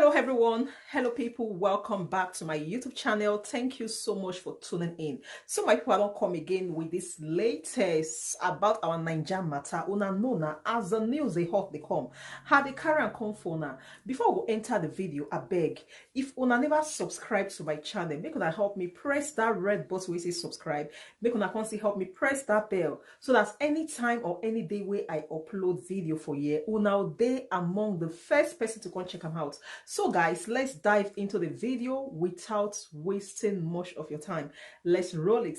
Hello everyone, hello people, welcome back to my YouTube channel. Thank you so much for tuning in. So my people, I don't come again with this latest about our Niger matter. Una know as the news they hot they come. How they carry and come for now. Before we enter the video, I beg, if una never subscribe to my channel, make una help me press that red button where it says subscribe. Make una come see help me press that bell so that anytime or any day where I upload video for you, una they among the first person to come check them out. So guys, let's dive into the video without wasting much of your time. Let's roll it.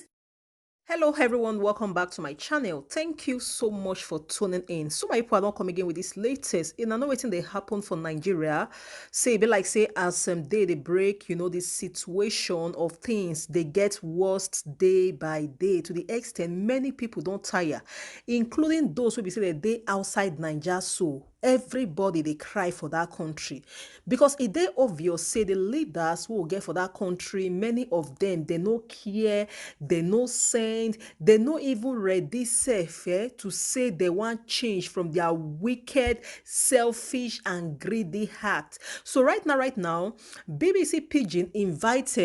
Hello everyone, welcome back to my channel. Thank you so much for tuning in. So my people, I don't come again with this latest. I know wetin they happen for Nigeria. Say be like say as some day they break, you know, this situation of things they get worse day by day to the extent many people don't tire, including those who be say they outside Nigeria. So everybody they cry for that country because it dey obvious say the leaders who will get for that country, many of them they no care, they no send, they no even ready safe to say they want change from their wicked, selfish and greedy heart. So right now BBC Pidgin invite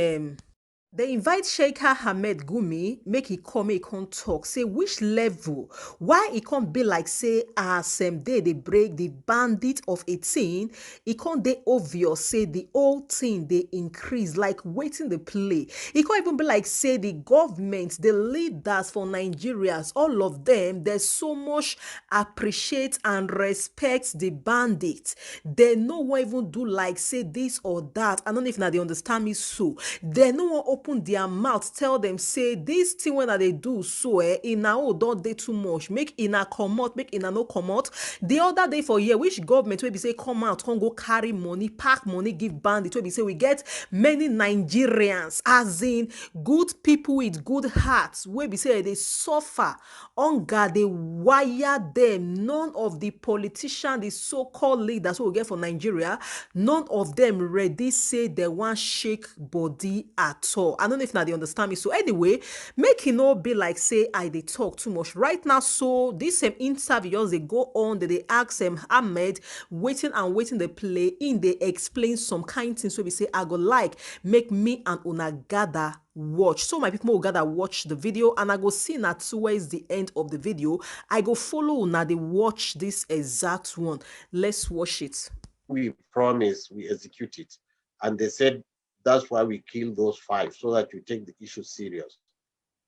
they invite Sheikh Ahmed Gumi make he come talk say which level why e come be like say as day they break the bandit of 18 e come dey obvious say the whole thing they increase like waiting the play. E can't even be like say the government, the leaders for Nigerians, all of them they so much appreciate and respect the bandit. They no one even do like say this or that. I don't know if now they understand me. So they no one open their mouth tell them say this thing when they do so in our don't they too much make in a come out, make in a no come out. The other day for year which government will be say come out, come go carry money, pack money, give bandit. Will be say we get many Nigerians as in good people with good hearts wey be say they suffer hunger, they wire them. None of the politicians, the so-called leaders who will get for Nigeria, none of them ready say they want shake body at all. I don't know if now they understand me. So anyway, make it no be like say I they talk too much right now. So this same interviews they go on, they ask Ahmed waiting and waiting they play in, they explain some kind things. So we say I go like make me and una gather watch. So my people will gather watch the video and I go see now towards the end of the video. I go follow now they watch this exact one. Let's watch it. We promise we execute it. And they said that's why we killed those 5, so that you take the issue serious.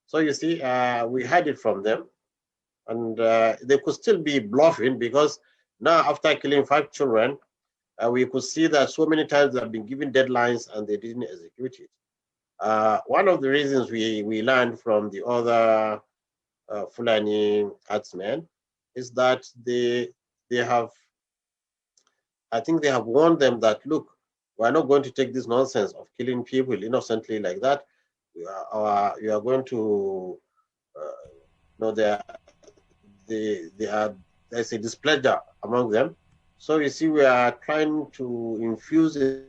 So you see, we had it from them, and they could still be bluffing because now after killing 5 children, we could see that so many times they have been given deadlines and they didn't execute it. One of the reasons we learned from the other Fulani herdsmen is that they have, I think they have warned them that, look, we are not going to take this nonsense of killing people innocently like that. You are going to, there's a displeasure among them. So you see, we are trying to infuse in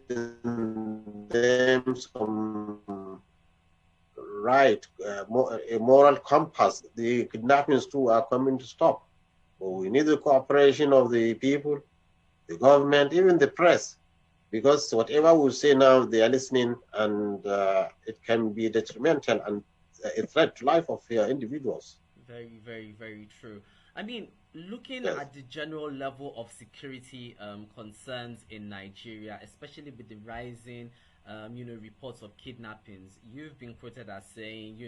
them some a moral compass. The kidnappings too are coming to stop. But we need the cooperation of the people, the government, even the press. Because whatever we say now, they are listening, and it can be detrimental and a threat to life of individuals. Very, very, very true. I mean, looking Yes. at the general level of security concerns in Nigeria, especially with the rising, reports of kidnappings, you've been quoted as saying,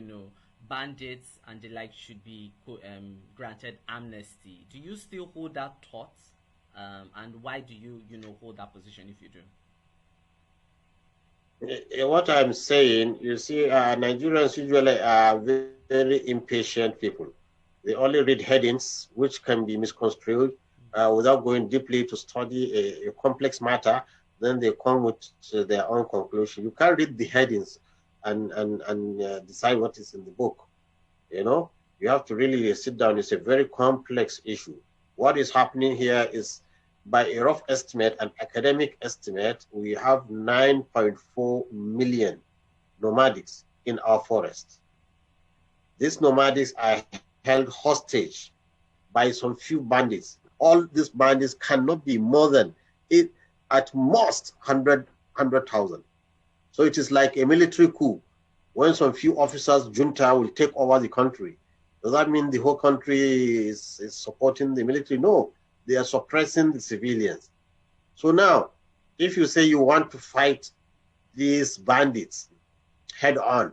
bandits and the like should be granted amnesty. Do you still hold that thought? And why do you, hold that position if you do? What I'm saying, you see, Nigerians usually are very, very impatient people. They only read headings, which can be misconstrued without going deeply to study a complex matter. Then they come with their own conclusion. You can't read the headings and decide what is in the book. You have to really sit down. It's a very complex issue. What is happening here is, by a rough estimate, an academic estimate, we have 9.4 million nomadics in our forests. These nomadics are held hostage by some few bandits. All these bandits cannot be more than it. at most 100,000. So it is like a military coup. When some few officers, junta, will take over the country, does that mean the whole country is supporting the military? No, they are suppressing the civilians. So now, if you say you want to fight these bandits head on,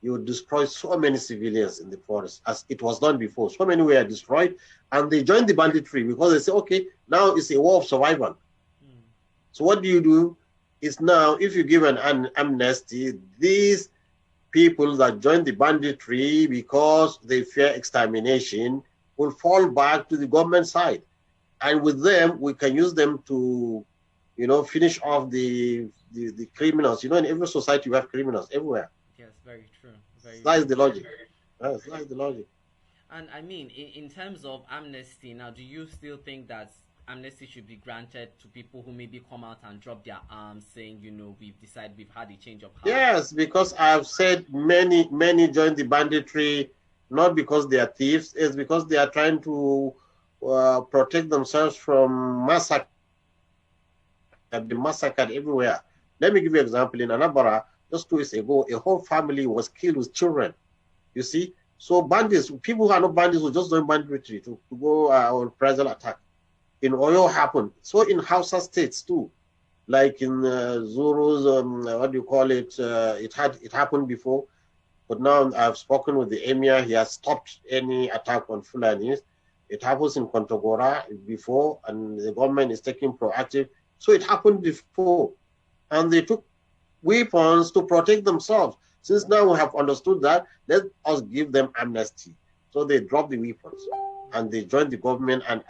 you would destroy so many civilians in the forest, as it was done before. So many were destroyed, and they joined the banditry because they say, okay, now it's a war of survival. So what do? Is now, if you give an amnesty, these people that join the banditry because they fear extermination will fall back to the government side. And with them, we can use them to, finish off the criminals. In every society, you have criminals everywhere. Yes, very true. That is the logic. That is the logic. And I mean, in terms of amnesty, now, do you still think that amnesty should be granted to people who maybe come out and drop their arms, saying, we've decided, we've had a change of heart? Yes, because I've said many join the banditry not because they are thieves, it's because they are trying to protect themselves from massacre. Have been massacred everywhere. Let me give you an example. In Anambra, just 2 years ago, a whole family was killed with children. You see? So bandits, people who are not bandits will just join banditry to go on present attack. In Oyo happened. So in Hausa states too, like in Zuru's, it happened before. But now I've spoken with the emir. He has stopped any attack on Fulanis. It happens in Kontagora before, and the government is taking proactive. So it happened before, and they took weapons to protect themselves. Since now we have understood that, let us give them amnesty. So they dropped the weapons, and they joined the government and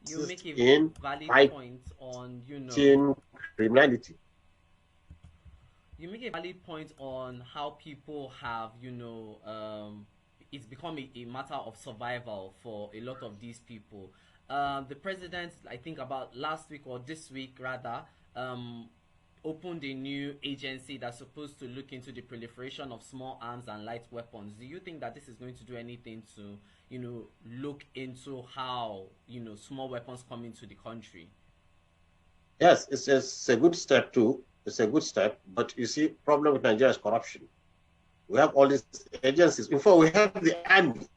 you make a valid point on, criminality. You make a valid point on how people have, it's become a matter of survival for a lot of these people. The president, I think about last week or this week rather, opened a new agency that's supposed to look into the proliferation of small arms and light weapons. Do you think that this is going to do anything to, look into how, small weapons come into the country? Yes, it's a good step too. It's a good step, but you see, problem with Nigeria is corruption. We have all these agencies. In fact, we have the army,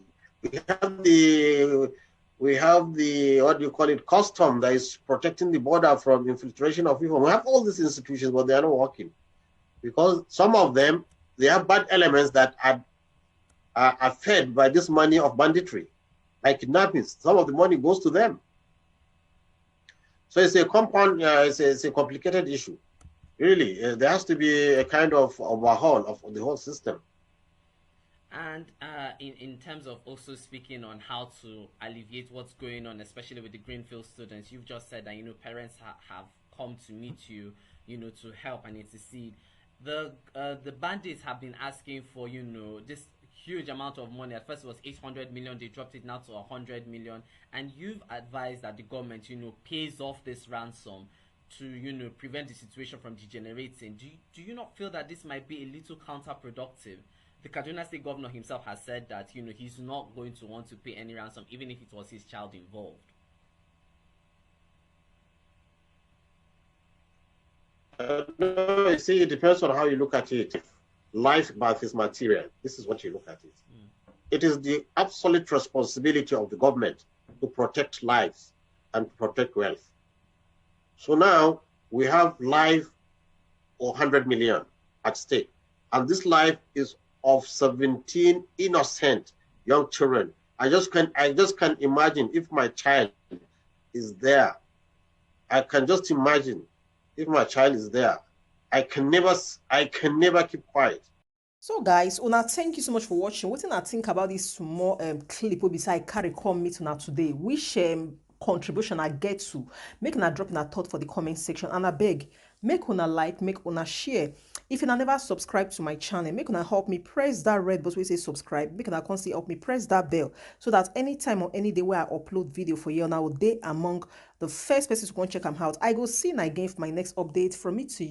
we have the custom that is protecting the border from infiltration of people. We have all these institutions, but they are not working because some of them, they have bad elements that are fed by this money of banditry, like kidnapping. Some of the money goes to them. So it's a compound, it's a complicated issue. Really, there has to be a kind of overhaul of the whole system. And in terms of also speaking on how to alleviate what's going on, especially with the Greenfield students, you've just said that, parents have come to meet you, to help and intercede. The bandits have been asking for, this huge amount of money. At first it was 800 million, they dropped it now to 100 million. And you've advised that the government, pays off this ransom to, prevent the situation from degenerating. Do you not feel that this might be a little counterproductive? The Kaduna State governor himself has said that, he's not going to want to pay any ransom, even if it was his child involved. No, you see, it depends on how you look at it. Life versus material. This is what you look at it. It is the absolute responsibility of the government to protect lives and to protect wealth. So now we have life or 100 million at stake. And this life is of 17 innocent young children. I just can't imagine if my child is there. I can just imagine if my child is there. I can never keep quiet. So guys, una thank you so much for watching. What I think about this small clip will be say I carry come meet una today. Which contribution I get to make una drop in a thought for the comment section, and I beg make una like, make una share. If you never subscribe to my channel, make una help me press that red button where say subscribe. Make una constantly help me press that bell so that anytime or any day where I upload video for you, and I will be among the first person to go and check them out. I go see you again for my next update. From me to you.